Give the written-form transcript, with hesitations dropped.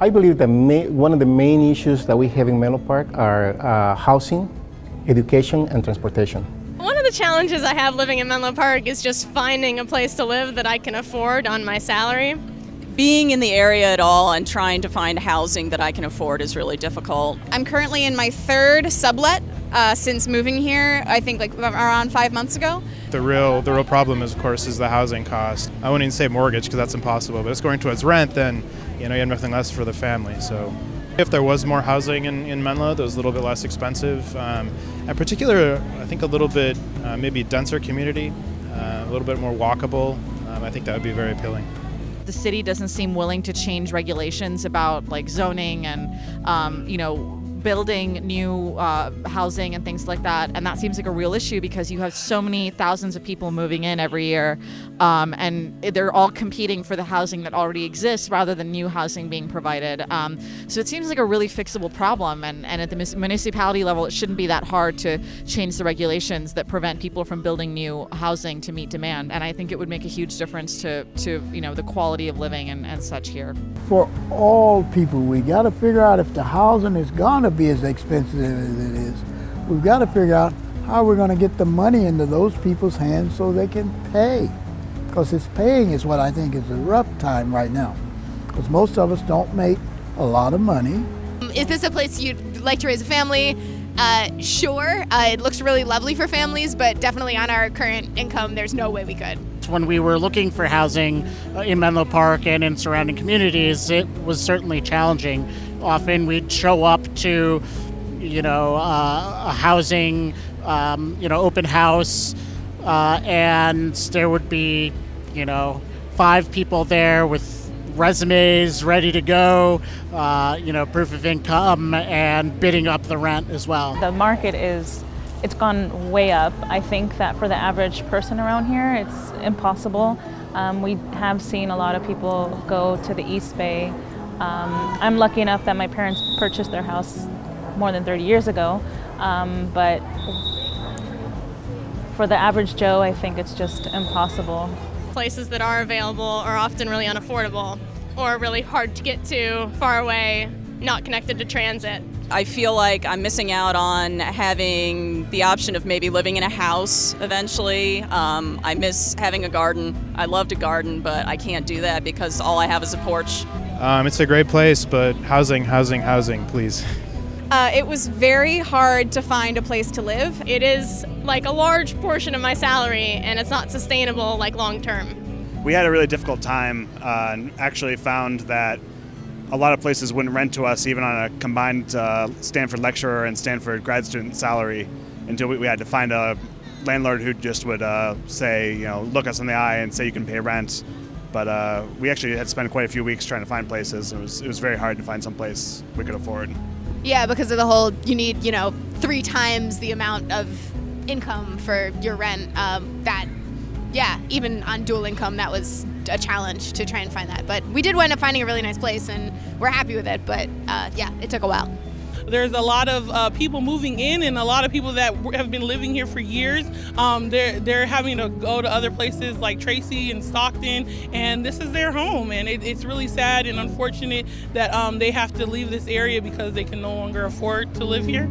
I believe that one of the main issues that we have in Menlo Park are housing, education, and transportation. One of the challenges I have living in Menlo Park is just finding a place to live that I can afford on my salary. Being in the area at all and trying to find housing that I can afford is really difficult. I'm currently in my third sublet since moving here, I think like around 5 months ago. The real problem is, of course, is the housing cost. I wouldn't even say mortgage because that's impossible, but if it's going towards rent, then you have nothing less for the family. So if there was more housing in Menlo that was a little bit less expensive, in particular, I think a little bit maybe denser community, a little bit more walkable, I think that would be very appealing. The city doesn't seem willing to change regulations about like zoning and building new housing and things like that, and that seems like a real issue because you have so many thousands of people moving in every year, and they're all competing for the housing that already exists rather than new housing being provided. So it seems like a really fixable problem, and at the municipality level it shouldn't be that hard to change the regulations that prevent people from building new housing to meet demand, and I think it would make a huge difference to the quality of living and such here. For all people, we got to figure out if the housing is going to be as expensive as it is. We've got to figure out how we're going to get the money into those people's hands so they can pay. Because it's paying is what I think is a rough time right now. Because most of us don't make a lot of money. Is this a place you'd like to raise a family? Sure. It looks really lovely for families, but definitely on our current income, there's no way we could. When we were looking for housing in Menlo Park and in surrounding communities, it was certainly challenging. Often we'd show up to, a housing, open house, and there would be, 5 people there with resumes ready to go, proof of income, and bidding up the rent as well. The market it's gone way up. I think that for the average person around here, it's impossible. We have seen a lot of people go to the East Bay. I'm lucky enough that my parents purchased their house more than 30 years ago, but for the average Joe, I think it's just impossible. Places that are available are often really unaffordable or really hard to get to, far away, not connected to transit. I feel like I'm missing out on having the option of maybe living in a house eventually. I miss having a garden. I love to garden, but I can't do that because all I have is a porch. It's a great place, but housing, please. It was very hard to find a place to live. It is like a large portion of my salary, and it's not sustainable like long term. We had a really difficult time and actually found that a lot of places wouldn't rent to us even on a combined Stanford lecturer and Stanford grad student salary until we had to find a landlord who just would say, look us in the eye and say you can pay rent. But we actually had spent quite a few weeks trying to find places. It was very hard to find some place we could afford. Yeah, because of the whole, you need, 3 times the amount of income for your rent. Even on dual income, that was a challenge to try and find that. But we did wind up finding a really nice place, and we're happy with it. But it took a while. There's a lot of people moving in, and a lot of people that have been living here for years. They're having to go to other places like Tracy and Stockton, and this is their home. And it's really sad and unfortunate that they have to leave this area because they can no longer afford to live here.